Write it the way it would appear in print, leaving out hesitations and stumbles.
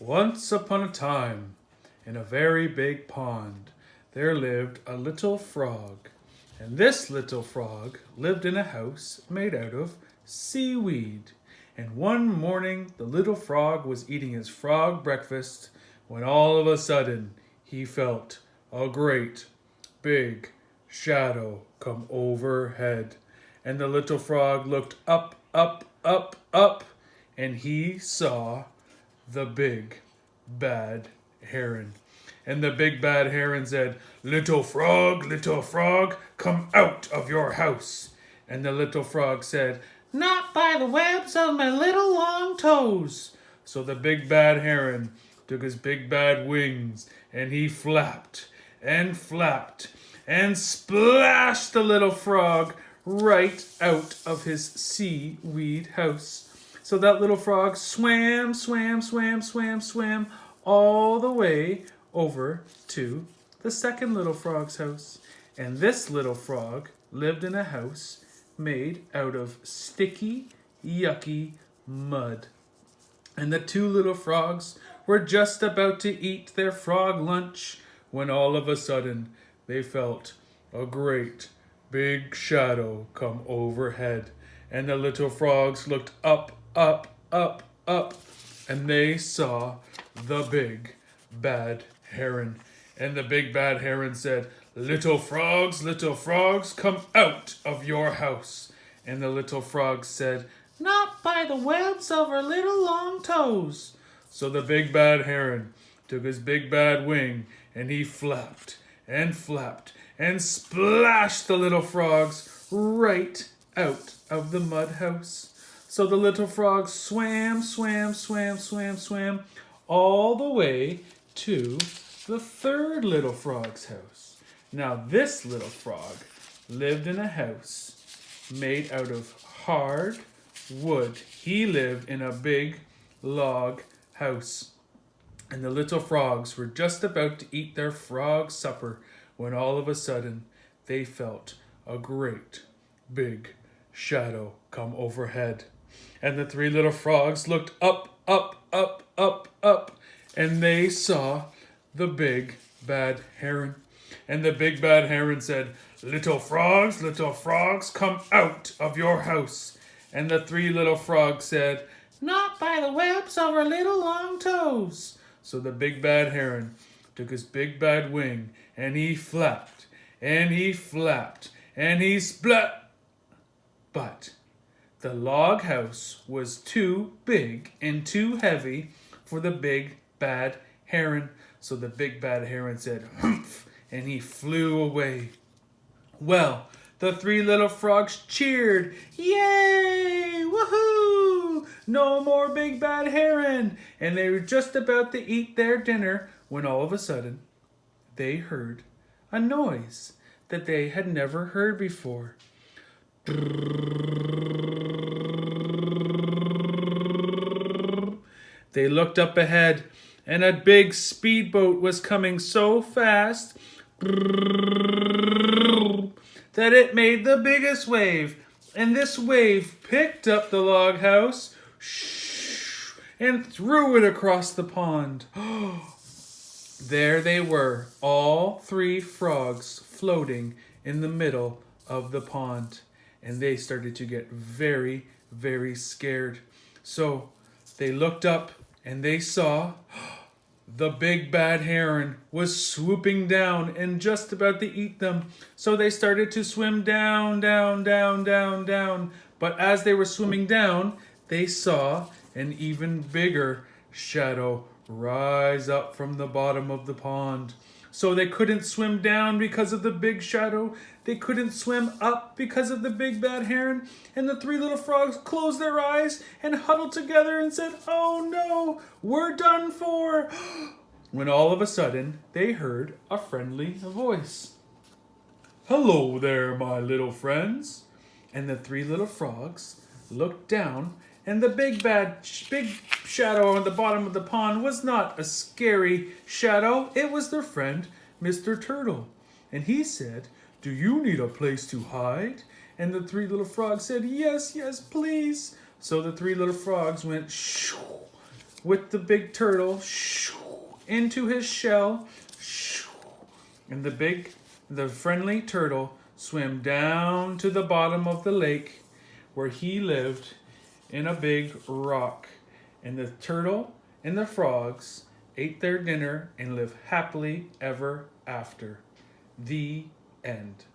Once upon a time, in a very big pond, there lived a little frog. And this little frog lived in a house made out of seaweed. And one morning, the little frog was eating his frog breakfast when all of a sudden he felt a great big shadow come overhead. And the little frog looked up, up, up, up, and he saw the big bad heron. And the big bad heron said, little frog, come out of your house." And the little frog said, "Not by the webs of my little long toes." So the big bad heron took his big bad wings and he flapped and flapped and splashed the little frog right out of his seaweed house. So that little frog swam all the way over to the second little frog's house. And this little frog lived in a house made out of sticky, yucky mud. And the two little frogs were just about to eat their frog lunch when all of a sudden they felt a great big shadow come overhead. And the little frogs looked up, and they saw the big bad heron. And the big bad heron said, little frogs, come out of your house." And the little frog said, "Not by the webs of our little long toes." So the big bad heron took his big bad wing and he flapped and splashed the little frogs right out of the mud house. So the little frog swam all the way to the third little frog's house. Now this little frog lived in a house made out of hard wood. He lived in a big log house. And the little frogs were just about to eat their frog supper when all of a sudden they felt a great big shadow come overhead. And the three little frogs looked up, and they saw the big bad heron. And the big bad heron said, little frogs, come out of your house." And the three little frogs said, "Not by the webs of our little long toes." So the big bad heron took his big bad wing and he flapped and he splat. But the log house was too big and too heavy for the big bad heron. So the big bad heron said, "Humph," and he flew away. Well, the three little frogs cheered. Yay! Woohoo! No more big bad heron! And they were just about to eat their dinner when all of a sudden they heard a noise that they had never heard before. They looked up ahead, and a big speedboat was coming so fast that it made the biggest wave. And this wave picked up the log house and threw it across the pond. There they were, all three frogs floating in the middle of the pond. And they started to get very, very scared. So they looked up and they saw the big bad heron was swooping down and just about to eat them. So they started to swim down. But as they were swimming down, they saw an even bigger shadow rise up from the bottom of the pond. So they couldn't swim down because of the big shadow. They couldn't swim up because of the big bad heron. And the three little frogs closed their eyes and huddled together and said, "Oh no, we're done for." When all of a sudden they heard a friendly voice. "Hello there, my little friends." And the three little frogs looked down, and the big shadow on the bottom of the pond was not a scary shadow. It was their friend, Mr. Turtle. And he said, "Do you need a place to hide?" And the three little frogs said, yes, please. So the three little frogs went shoo, with the big turtle into his shell, and the friendly turtle swam down to the bottom of the lake where he lived in a big rock. And the turtle and the frogs ate their dinner and lived happily ever after. The end.